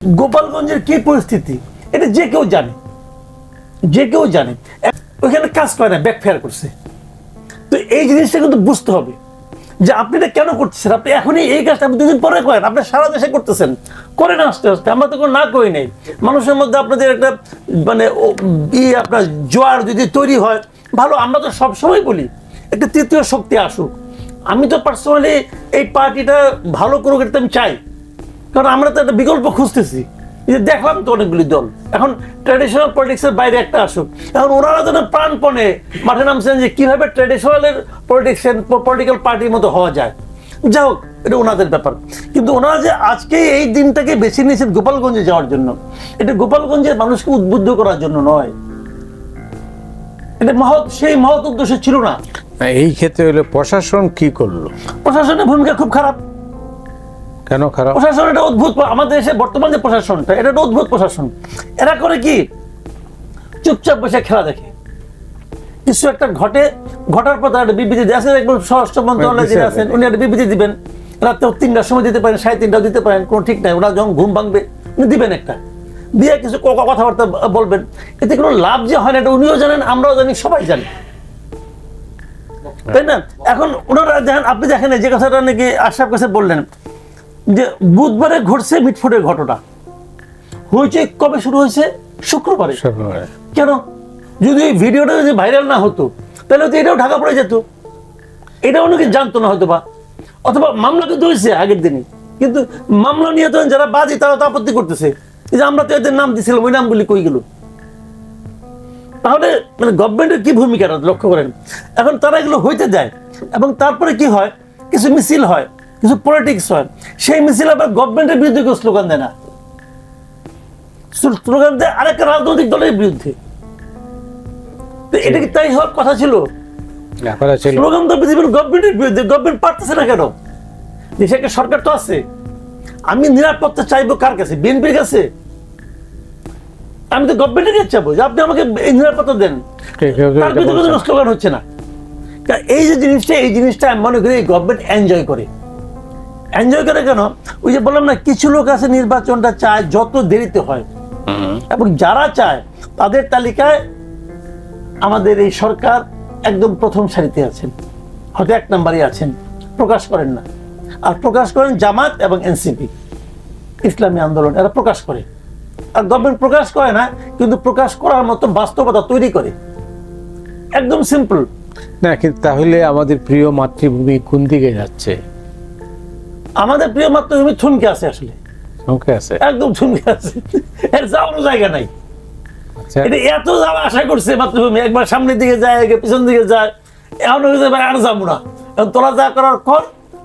গোপালগঞ্জের কি পরিস্থিতি এটা যে কেউ জানে ওইখানে কাজ করে না, ব্যাকফায়ার করছে। তো এই জিনিসটা কিন্তু বুঝতে হবে যে আপনি এটা কেন করতেছেন। আপনি এখনই এই কাজটা আপনি দুদিন পরে করেন, আপনি সারা দেশে করতেছেন, করেন আস্তে আস্তে। আমরা তো কোনো না করি নাই। মানুষের মধ্যে আপনাদের একটা মানে আপনার জোয়ার যদি তৈরি হয় ভালো। আমরা তো সবসময় বলি একটা তৃতীয় শক্তি আসুক। আমি তো পার্সোনালি এই পার্টিটা ভালো করুক, এটা আমি চাই, কারণ আমরা তো একটা বিকল্প খুঁজতেছি। দেখলাম তো অনেকগুলি দল এখন ট্র্যাডিশনাল পলিটিক্সের বাইরে একটা আসুক। এখন ওনারা যেন প্রাণপণে মাঠে নামছেন যে কিভাবে ট্র্যাডিশনালের পলিটিক্যাল পার্টির মতো হওয়া যায়। যাই হোক, এটা ওনাদের ব্যাপার। কিন্তু ওনারা যে আজকে এই দিনটাকে বেছে নিয়েছেন গোপালগঞ্জে যাওয়ার জন্য, এটা গোপালগঞ্জের মানুষকে উদ্বুদ্ধ করার জন্য নয়, এটা সেই মহৎ উদ্দেশ্য ছিল না। এই ক্ষেত্রে হলো প্রশাসন কি করলো? প্রশাসনের ভূমিকা খুব খারাপ। কেন খারাপ? প্রশাসন এটা অদ্ভুত। আমাদের দেশে বর্তমান যে প্রশাসনটা, এটা একটা অদ্ভুত প্রশাসন। এরা করে কি, চুপচাপ বসে খেলা দেখে। কিছু একটা ঘটার পর তারা বিবৃতি দিয়ে আসেন। একবার স্বরাষ্ট্র মন্ত্রণালয়ে যিনি আছেন উনি একটা বিবৃতি দিবেন। রাত্রে 3টার সময় দিতে পারেন, 3:30টাও দিতে পারেন, কোনো ঠিক নাই। ওরা যখন ঘুম ভাঙবে উনি দিবেন একটা, দিয়ে কিছু কথাবার্তা বলবেন। এতে কোনো লাভ যে হয় না এটা উনিও জানেন, আমরাও জানি, সবাই জানি, তাই না? এখন ওনারা দেখেন, আপনি দেখেন যে কথাটা নাকি আশরাফ কাছে বললেন যে বুধবারে ঘটছে মিটফুটের ঘটনা, হয়েছে কবে শুরু হয়েছে? শুক্রবারে। কেন? যদি এই ভিডিওটা যদি ভাইরাল না হতো তাহলে তো এটাও ঢাকা পড়ে যেত, এটা অনেকে জানতো না হয়তো বা, অথবা মামলা কিন্তু হয়েছে আগের দিনই, কিন্তু মামলা নিয়ে তো যারা বাদী তারা তো আপত্তি করতেছে যে আমরা তো এদের নাম দিছিলাম, ওই নামগুলি কই গেল। তাহলে মানে গভর্নমেন্টের কি ভূমিকাটা লক্ষ্য করেন। এখন তারা এগুলো হইতে দেয় এবং তারপরে কি হয়, কিছু মিছিল হয়, কিছু পলিটিক্স হয়। সেই মিছিল আবার গভর্নমেন্টের বিরুদ্ধে কেউ স্লোগান দেয় না, স্লোগান দেয় আরেকটা রাজনৈতিক দলের বিরুদ্ধে। এটা কি তাই হওয়ার কথা ছিল? স্লোগান তো পৃথিবীর গভর্নমেন্টের বিরুদ্ধে। গভর্নমেন্ট পারতেছে না কেন? দেশে একটা সরকার তো আছে। আমি নিরাপত্তা চাইবো কার কাছে? বিএনপির কাছে? আমি তো গভর্নমেন্টের কাছে চাইবো যে আপনি আমাকে এই নিরাপত্তা দেন। তার বিরুদ্ধে কোনো স্লোগান হচ্ছে না। এই যে জিনিসটা আমি মনে করি গভর্নমেন্ট এনজয় করে কেন? ওই যে বললাম না, কিছু লোক আছে নির্বাচনটা চায় যত দেরিতে হয়, এবং যারা চায় তাদের তালিকায় আমাদের এই সরকার একদম প্রথম সারিতে আছেন, হয়তো 1 নম্বরে আছেন, প্রকাশ করেন না। আর প্রকাশ করেন জামাত এবং এনসিপি, ইসলামী আন্দোলন, এরা প্রকাশ করে। আর গভর্নমেন্ট প্রকাশ করে না, কিন্তু প্রকাশ করার মতো বাস্তবতা তৈরি করে। একদম সিম্পল না। কিন্তু তাহলে আমাদের প্রিয় মাতৃভূমি কোন দিকে যাচ্ছে? আমাদের প্রিয় মাতৃভূমি থমকে আছে, আসলে থমকে আছে, একদম থমকে আছে। এর যাওয়ার জায়গা নাই। এটা এত যাওয়া আশা করছে মাতৃভূমি, একবার সামনের দিকে যায়, পিছন দিকে যায়, এমন হয়ে যাবে আর যাবো না। তোরা যা করার কর,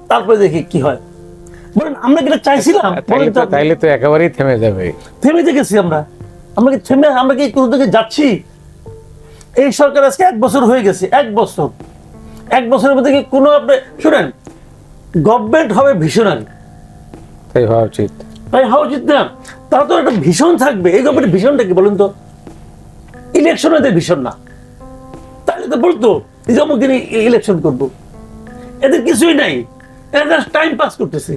তারপরে দেখি কি হয়। বলেন, আমরা কি চাইছিলাম? তাইলে তো একেবারেই থেমে যাবে। থেমে গেছি আমরা কি কোথা থেকে যাচ্ছি? এই সরকার আজকে 1 বছর হয়ে গেছে। 1 বছরের মধ্যে কি কোনো, আপনি শুনেন, গভর্নমেন্ট হবে ভিশনারি, তাই হওয়া উচিত না? তারা তো একটা ভীষণ থাকবে। এই গভর্নমেন্ট ভীষণটা কি বলুন তো? ইলেকশন এদের ভীষণ না, তাহলে তো বলতো যে অমুক দিন ইলেকশন করবো। এদের কিছুই নাই, এরা জাস্ট টাইম পাস করতেছে।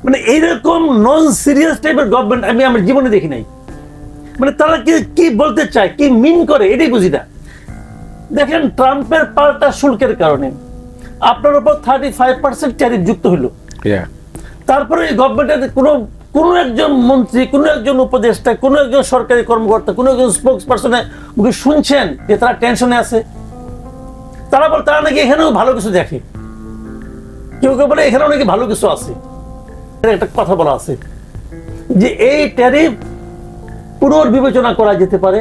মানে এইরকম নন সিরিয়াস টাইপের গভর্নমেন্ট আমি আমার জীবনে দেখি নাই। মানে তারা কি বলতে চায়, কি মিন করে, এটাই বুঝি না। দেখেন, ট্রাম্পের পাল্টা শুল্কের কারণে আপনার উপর 35% ট্যারিফ যুক্ত হইল। তারপরে এই গভর্নমেন্টের কোনো একজন মন্ত্রী, কোনো একজন উপদেষ্টা, কোনো একজন সরকারি কর্মকর্তা, কোনো একজন স্পোক্স পার্সনের মুখে শুনছেন যে তারা টেনশনে আছে? তারা নাকি এখানেও ভালো কিছু দেখে। কেউ বলে এখানেও নাকি ভালো কিছু আছে। একটা কথা বলা আছে যে এই ট্যারিফ পুনর্বিবেচনা করা যেতে পারে,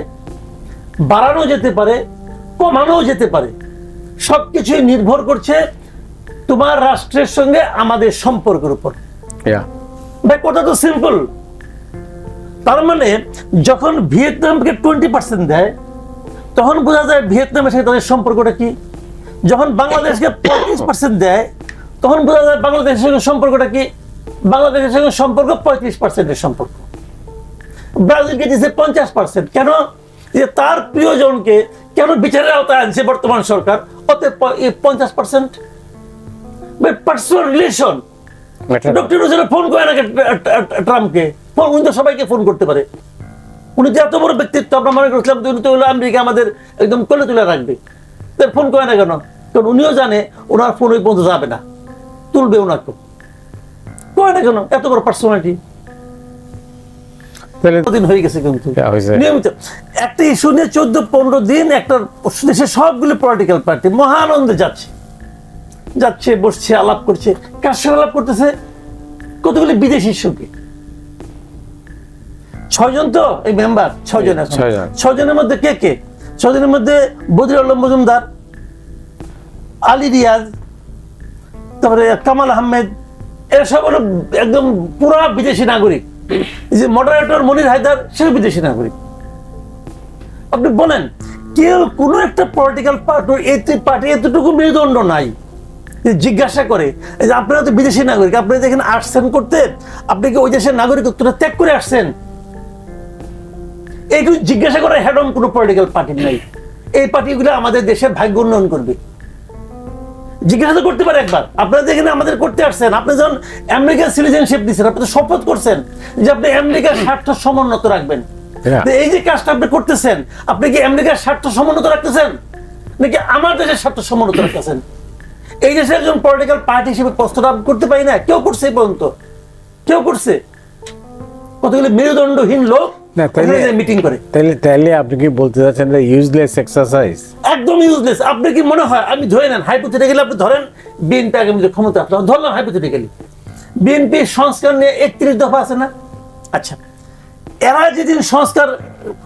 বাড়ানো যেতে পারে, কমানো যেতে পারে। সবকিছুই নির্ভর করছে তোমার রাষ্ট্রের সঙ্গে আমাদের সম্পর্কের উপর। ভাই, কথা তো সিম্পল। তার মানে যখন ভিয়েতনামকে 20% দেয়, তখন বোঝা যায় ভিয়েতনামের সাথে তাদের সম্পর্কটা কি। যখন বাংলাদেশকে 35% দেয়, তখন বোঝা যায় বাংলাদেশের সঙ্গে সম্পর্কটা কি। বাংলাদেশের সঙ্গে সম্পর্ক 35%-এর সম্পর্ক। ব্রাজিলকে দিয়েছে 50%। কেন? যে তার প্রিয়জনকে কেন বিচারের আওতায় আনছে বর্তমান সরকার, অতএব 50%। Personal relation. ডক্টর ফোন করে না ট্রাম্পকে, উনি তো সবাইকে ফোন করতে পারে। উনি যে এত বড় ব্যক্তিত্ব, আমরা মনে করছিলাম উনি তো হলো আমেরিকা আমাদের একদম কোলে তুলে রাখবে, তার ফোন করে না কেন? কারণ উনিও জানে ওনার ফোন ওই পর্যন্ত যাবে না, তুলবে ওনাকে, করে না কেন? এত বড় পার্সোনালিটি। দিন হয়ে গেছে কিন্তু নিয়মিত একটা ইস্যু নিয়ে 14-15 দিন একটা দেশের সবগুলো পলিটিক্যাল পার্টি মহানন্দে যাচ্ছে বসছে, আলাপ করছে। কার সঙ্গে আলাপ করতেছে? কতগুলি বিদেশির সঙ্গে। 6 জন তো এই মেম্বার, 6 জন। 6 জনের মধ্যে কে কে? 6 জনের মধ্যে বদির আলম মজুমদার, আলী রিয়াজ, তারপরে কামাল আহমেদ, এরা সব হলো একদম পুরা বিদেশি নাগরিক। যে মডারেটর মনির হায়দার, সে বিদেশি নাগরিক। আপনি বলেন, কেউ কোনো একটা পলিটিক্যাল পার্টি এতটুকু মেরুদণ্ড নাই জিজ্ঞাসা করে যে আপনারা তো বিদেশি নাগরিক, আপনি যেখানে আসছেন করতে, আপনি কি ওই দেশের নাগরিকত্বটা ত্যাগ করে আসছেন? এইটুকু জিজ্ঞাসা করে হেড অন কোনো পলিটিক্যাল পার্টি নাই। এই পার্টিগুলো আমাদের দেশের ভাগ্য উন্নয়ন করবে। জিজ্ঞাসা তো করতে পারে একবার, আপনারা যেখানে আমাদের করতে আসছেন, আপনি যখন আমেরিকান সিটিজেনশিপ দিচ্ছেন, আপনি তো শপথ করছেন যে আপনি আমেরিকার স্বার্থ সমুন্নত রাখবেন। এই যে কাজটা আপনি করতেছেন, আপনি কি আমেরিকার স্বার্থ সমুন্নত রাখতেছেন নাকি আমার দেশের স্বার্থ সমুন্নত রাখতেছেন? এই দেশের একজন পলিটিক্যাল পার্টি হিসেবে প্রস্তুত করতে পারি না। কেউ করছে এই পর্যন্ত? কেউ করছে? কতগুলি মেরুদণ্ডহীন লোক মিটিং করে। তাহলে আপনি কি বলতে চাচ্ছেন ইউজলেস এক্সারসাইজ? একদম ইউজলেস। আপনি কি মনে হয়, আমি ধরে নেন হাইপোথেটিক্যালি, আপনি ধরেন বিএনপি আগামী ক্ষমতা আসলো, ধরলাম হাইপোথেটিক্যালি, বিএনপি সংস্কার নিয়ে 31 দফা আছে না? আচ্ছা, এরা যেদিন সংস্কার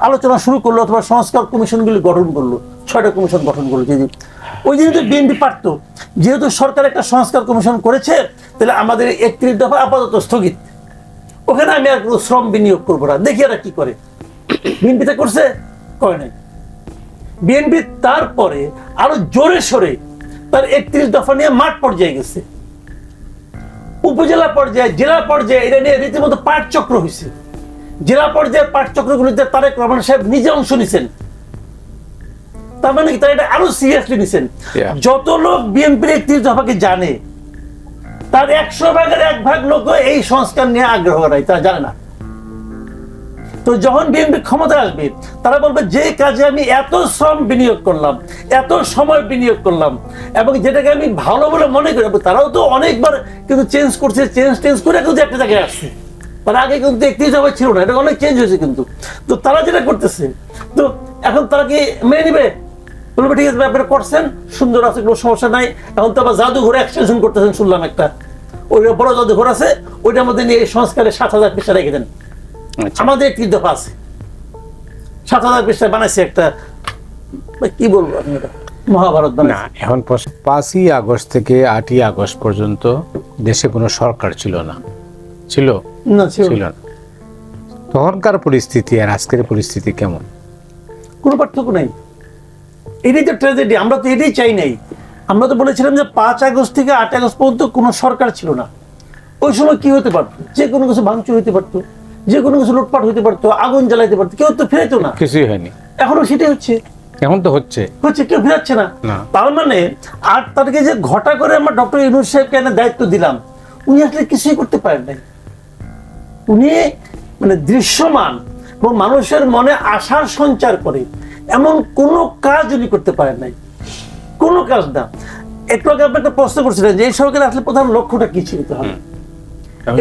আলোচনা শুরু করলো অথবা সংস্কার কমিশনগুলি গঠন করলো, 6টা কমিশন গঠন করলো, যেদিন ওই দিন তো বিএনপি পারতো, যেহেতু সরকার একটা সংস্কার কমিশন করেছে, তাহলে আমাদের 31 দফা আপাতত স্থগিত, ওখানে আমি আর কোনো শ্রম বিনিয়োগ করবো না, দেখি এরা কি করে। বিএনপিতে করছে? করে নাই। বিএনপি তারপরে আরো জোরে সোরে তার 31 দফা নিয়ে মাঠ পর্যায়ে গেছে, উপজেলা পর্যায়ে, জেলা পর্যায়ে, এটা নিয়ে রীতিমতো পাঠচক্র হয়েছে। জেলা পর্যায়ের পাঠচক্রগুলিতে তারেক রহমান সাহেব নিজে অংশ নিছেন। তার মানে কি তারা এটা আরো সিরিয়াসলি নিছেন? যত লোক বিএনপির 31 দফাকে জানে, তার 100 ভাগের 1 ভাগ লোক এই সংস্কার নিয়ে আগ্রহ নাই, তারা জানে না। তো যখন বিএনপি ক্ষমতা আসবে, তারা বলবে যে কাজে আমি এত শ্রম বিনিয়োগ করলাম, এত সময় বিনিয়োগ করলাম, এবং যেটাকে আমি ভালো বলে মনে করি, তারাও তো অনেকবার কিন্তু চেঞ্জ করছে, চেঞ্জ করে কিন্তু একটা জায়গায় আসছে। তার আগে কিন্তু 31 দফা ছিল না, এটা অনেক চেঞ্জ হয়েছে কিন্তু। তো তারা যেটা করতেছে, তো এখন তারা কি মেনে নিবে? বলবে ঠিক আছে আপনারা করছেন, সুন্দর আছে, কোনো সমস্যা নাই। এখন তো আবার জাদুঘরে এক্সটেনশন করতেছেন শুনলাম, একটা ওই বড় জাদুঘর আছে, ওইটার মধ্যে নিয়ে সংস্কারে 7,000 পৃষ্ঠা রেখে দেন। আমাদের 31 দফা আছে, 7,000 পৃষ্ঠা বানাইছে একটা, কি বলবো আমি, এটা মহাভারত না। এখন 5ই আগস্ট থেকে 8ই আগস্ট পর্যন্ত দেশে কোনো সরকার ছিল না, ছিল না। তখনকার পরিস্থিতি আর আজকের পরিস্থিতি কেমন? কোনো পার্থক্য নাই। এটাই তো ট্র্যাজেডি। আমরা তো এটাই চাই নাই। আমরা তো বলেছিলাম যে 5 আগস্ট থেকে 8 আগস্ট পর্যন্ত কোনো সরকার ছিল না। ওই সময় কি হতে পারতো? যে কোনো কিছু ভাঙচুর হতে পারতো, যে কোনো কিছু লুটপাট হতে পারতো, আগুন জ্বালাইতে পারতো, কেউ তো ফেরাইতো না। কিছুই হয়নি। এখনো সেটাই হচ্ছে। এখন তো হচ্ছে, কেউ ফেরাচ্ছে না। তার মানে 8 তারিখে যে ঘটা করে আমরা ডক্টর ইউনূস সাহেবকে এনে দায়িত্ব দিলাম, উনি আসলে কিছুই করতে পারেন নাই। উনি মানে দৃশ্যমান এবং মানুষের মনে আশার সঞ্চার করে এমন কোনো কাজ উনি করতে পারেন নাই, কোনো কাজ না। একটু আগে আপনি একটা প্রশ্ন করছিলেন যে এই সরকারের আসলে প্রধান লক্ষ্যটা কি ছিল?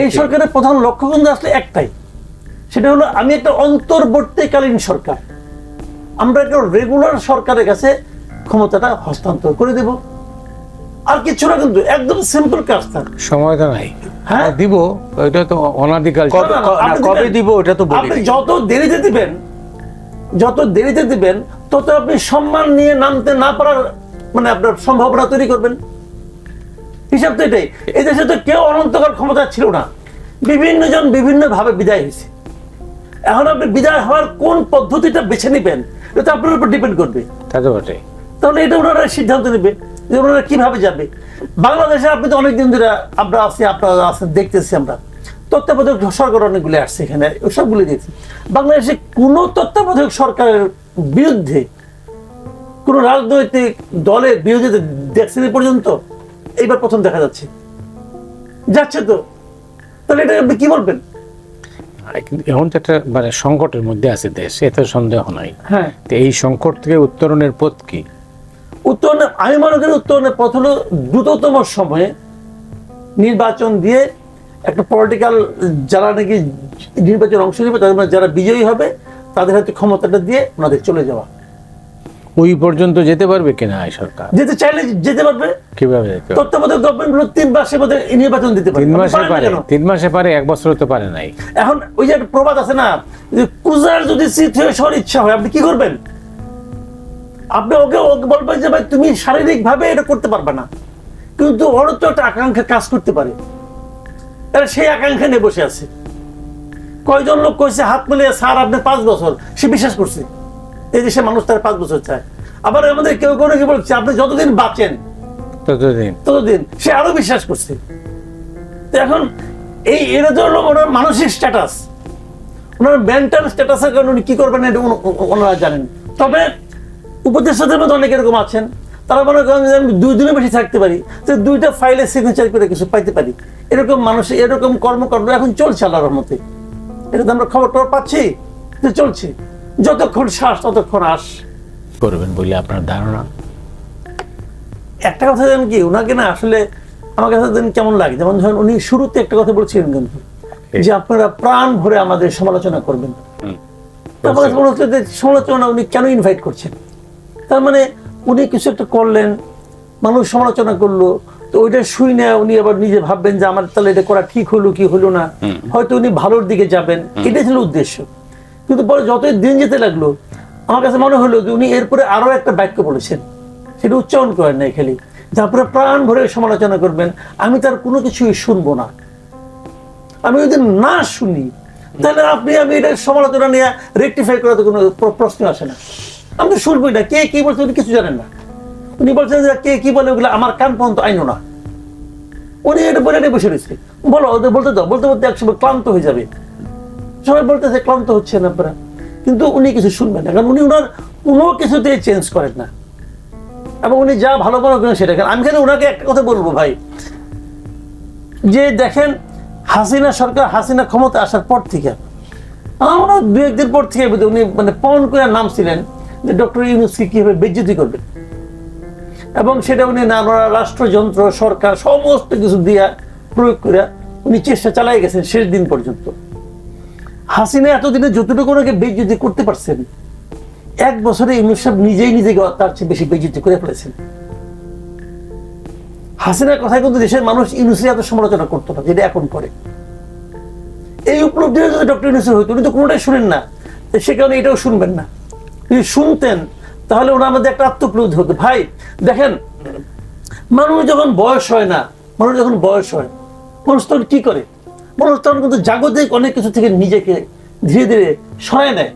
এই সরকারের প্রধান লক্ষ্য কিন্তু আসলে একটাই, সেটা হলো আমি একটা অন্তর্বর্তীকালীন সরকার, আমরা একটা রেগুলার সরকারের কাছে ক্ষমতাটা হস্তান্তর করে দেব, আর কিছু না। কিন্তু একদম সিম্পল কাজ। তার সময় তো নাই। হ্যাঁ দিব, এটা তো অনাদিকাল। কবে দিব ওটা তো বলি। আপনি যত দেরিতে দিবেন তত আপনি সম্মান নিয়ে নামতে না পারার মানে আপনার সম্ভাবনা তৈরি করবেন। হিসাব তো এটাই। এই দেশে তো কেউ অনন্তকাল ক্ষমতা ছিল না, বিভিন্ন জন বিভিন্ন ভাবে বিদায় হয়েছে। এখন আপনি বিদায় হওয়ার কোন পদ্ধতিটা বেছে নিবেন এটা আপনার উপর ডিপেন্ড করবে। তাহলে এটা ওনারা সিদ্ধান্ত নেবে যে ওনারা কিভাবে যাবে। বাংলাদেশে আপনি তো অনেকদিন ধরে আমরা আছি, আপনারা আছেন, দেখতেছি আমরা তত্ত্বাবধায়ক সরকার অনেকগুলি আসছে, এখানে সবগুলি দেখছি। বাংলাদেশে কোনো তত্ত্বাবধায়ক সরকারের বিরুদ্ধে কোন রাজনৈতিক দলের বিরোধিতা দেখছেন এ পর্যন্ত? এইবার প্রথম দেখা যাচ্ছে, যাচ্ছে তো। তাহলে এটা আপনি কি বলবেন? কিন্তু এখন তো একটা মানে সংকটের মধ্যে আছে দেশ, এতে সন্দেহ নাই। হ্যাঁ, তো এই সংকট থেকে উত্তরণের পথ কি? উত্তরণের আমি মনে করি উত্তরণের পথ হলো দ্রুততম সময়ে নির্বাচন দিয়ে একটা পলিটিক্যাল যারা নাকি নির্বাচনে অংশ নেবে তাদের মধ্যে যারা বিজয়ী হবে তাদের হাতে ক্ষমতাটা দিয়ে ওনাদের চলে যাওয়া। ওই পর্যন্ত যেতে পারবে কিনা এই সরকার? যেতে চাইলে যেতে পারবে। কিভাবে যেতে পারবে? তত্ত্বাবধায়ক গভর্নমেন্ট গুলো 3 মাসের মধ্যে নির্বাচন দিতে পারে। 3 মাসে পারে না পারে, কেন? 3 মাসে পারে, 1 বছর তো পারে নাই। এখন ওই যে একটা প্রবাদ আছে না, যে কুজার যদি চিত হয়ে সর ইচ্ছা হয় আপনি কি করবেন? আপনি ওকে ওকে বলবেন যে ভাই তুমি শারীরিক ভাবে এটা করতে পারবে না, কিন্তু ওর তো একটা আকাঙ্ক্ষা কাজ করতে পারে, তাহলে সেই আকাঙ্ক্ষা নিয়ে বসে আছে। কয়জন লোক কইছে হাত মিলিয়ে স্যার আপনি 5 বছর, সে বিশ্বাস করছে এই দেশে মানুষ তার 5 বছর চায়। আবার আমাদের কেউ কেউ কি বলছে আপনি যতদিন বাঁচেন ততদিন, সে আরো বিশ্বাস করছে। তো এখন এটা তো হলো ওনার মানসিক স্ট্যাটাস, ওনার মেন্টাল স্ট্যাটাসের কারণে উনি কি করবেন এটা ওনারা জানেন। তবে উপদেষ্টাদের মধ্যে অনেক এরকম আছেন, তারা মনে করেন যে আমি 2 দিনের বেশি থাকতে পারি, তো 2টা ফাইলে সিগনেচার করে কিছু পাইতে পারি, এরকম মানুষ এরকম কর্মকাণ্ড এখন চলছে আল্লাহর রহমতে। এটা তো আমরা খবর টবর পাচ্ছি যে চলছে, যতক্ষণ শ্বাস ততক্ষণ আস করবেন বলে আপনার ধারণা? একটা কথা জানেন কি, ওনাকে না আসলে আমার কাছে কেমন লাগে, যেমন ধরেন উনি শুরুতে একটা কথা বলছিলেন কিন্তু যে আপনারা প্রাণ ভরে আমাদের সমালোচনা করবেন। আমার কাছে মনে হচ্ছে যে সমালোচনা উনি কেন ইনভাইট করছেন? তার মানে উনি কিছু একটা করলেন, মানুষ সমালোচনা করলো, তো ওইটা শুই না উনি আবার নিজে ভাববেন যে আমার তাহলে এটা করা ঠিক হলো কি হলো না, হয়তো উনি ভালোর দিকে যাবেন, এটাই ছিল উদ্দেশ্য। কিন্তু পরে যতই দিন যেতে লাগলো আমার কাছে মনে হলো যে উনি এরপরে আরো একটা বাক্য বলেছেন, সেটা উচ্চারণ করেন নাই খালি, যে আপনারা প্রাণ ভরে সমালোচনা করবেন, আমি তার কোনো কিছুই শুনবো না। আমি যদি না শুনি তাহলে আমি এটা সমালোচনা নিয়ে রেকটিফাই করাতে কোনো প্রশ্ন আসে না। আমি তো শুনবোই না, কে কি বলছে উনি কিছু জানেন না। উনি বলছেন যে কে কি বলে ওগুলো আমার কান পর্যন্ত আইনো না। উনি এটা বলে বসে রয়েছে, বলো ওদের বলতে দাও, বলতে বলতে একসময় ক্লান্ত হয়ে যাবে। সবাই বলতেছে ক্লান্ত হচ্ছে না আপনারা, কিন্তু উনি কিছু শুনবেন না, কারণ উনি ওনার কোনো কিছুতে চেঞ্জ করেন না, এবং উনি যা ভালো মনে করেন সেটা। আমি খালি ওনাকে একটা কথা বলবো ভাই, যে দেখেন হাসিনা সরকার, হাসিনা ক্ষমতা আসার পর থেকে আমরা 2-1 দিন পর থেকে উনি মানে পণ করে নামছিলেন যে ডক্টর ইউনূসকে কিভাবে বেইজ্জতি করবেন, এবং সেটা উনি রাষ্ট্রযন্ত্র সরকার সমস্ত কিছু দিয়া প্রয়োগ করে উনি চেষ্টা চালাই গেছেন শেষ দিন পর্যন্ত। হাসিনা এতদিনে যতটুকু ওনাকে বেইজ্জতি করতে পারছেন, 1 বছরে ইউনূস সাহেব নিজেই নিজেকে তার চেয়ে বেশি বেইজ্জতি করে ফেলেছেন। হাসিনার কথায় কিন্তু দেশের মানুষ ইউনূসের এত সমালোচনা করতো না যেটা এখন করে। এই উপলব্ধিটা যদি ডক্টর ইউনূসের হইতো, উনি তো কোনোটাই শুনেন না, সে কারণে এটাও শুনবেন না। যদি শুনতেন তাহলে ওনার মধ্যে একটা আত্মপ্রবোধ হতো। ভাই দেখেন, মানুষ যখন বয়স হয় না, মানুষ যখন বয়স হয়, মানুষ তখন কি করে? মানুষ তখন কিন্তু জাগতিক অনেক কিছু থেকে নিজেকে ধীরে ধীরে সরায় নেয়,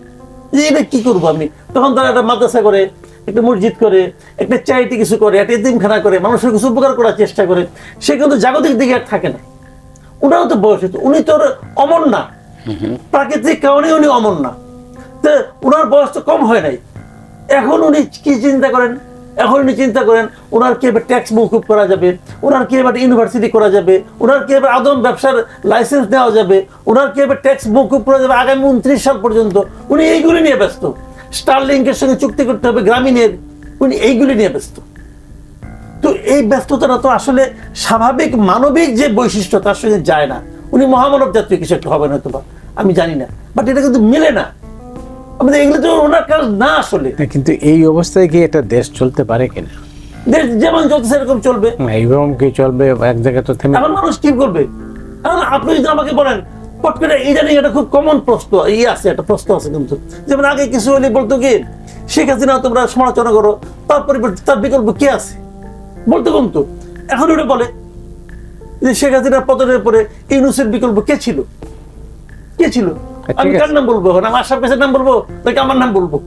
যে এটা কি করবো আমি। তখন তারা একটা মাদ্রাসা করে, একটা মসজিদ করে, একটা চ্যারিটি কিছু করে, একটা এতিমখানা করে, মানুষের কিছু উপকার করার চেষ্টা করে। সে কিন্তু জাগতিক দিকে আর থাকে না। ওনারও তো বয়স হতো, উনি তো অমর না, প্রাকৃতিক কারণে উনি অমর না, তো ওনার বয়স তো কম হয় নাই। এখন উনি কি চিন্তা করেন? এখন উনি চিন্তা করেন ওনার কি এবার ট্যাক্স মৌকুব করা যাবে, ওনার কি এবার ইউনিভার্সিটি করা যাবে, ওনার কি এবার আদম ব্যবসার লাইসেন্স দেওয়া যাবে, ওনার কি এবার ট্যাক্স মৌকুব করা যাবে আগামী 29 সাল পর্যন্ত। উনি এইগুলি নিয়ে ব্যস্ত। স্টারলিংকের সঙ্গে চুক্তি করতে হবে গ্রামীণের, উনি এইগুলি নিয়ে ব্যস্ত। তো এই ব্যস্ততাটা তো আসলে স্বাভাবিক মানবিক যে বৈশিষ্ট্য তার সঙ্গে যায় না। উনি মহামানব জাতীয় কিছু একটা হবেন হয়তো বা, আমি জানি না, বাট এটা কিন্তু মিলে না আমাদের, এগুলো তো ওনার কাজ না আসলে। কিন্তু এই অবস্থায় কি এটা দেশ চলতে পারে কিনা? দেশ যেমন চলছে এরকম চলবে, এইরকম কি চলবে? এক জায়গায় তো থেমে এখন মানুষ কি করবে? এখন আপনি যদি আমাকে বলেন পট করে ইদানিং একটা খুব কমন প্রশ্ন আছে, একটা প্রশ্ন আছে কিন্তু, যেমন আগে কিছু হলে বলতো কি শেখ হাসিনা তোমরা সমালোচনা করো, তার পরিবর্তে তার বিকল্প কে আছে বলতে কমতো। এখন ওটা বলে যে শেখ হাসিনার পতনের পরে ইউনূসের বিকল্প কে ছিল, কে ছিল? আমি কার নাম বলবো? এখন আমার আশরাফ গাছের নাম বলবো নাকি আমার নাম বলবো?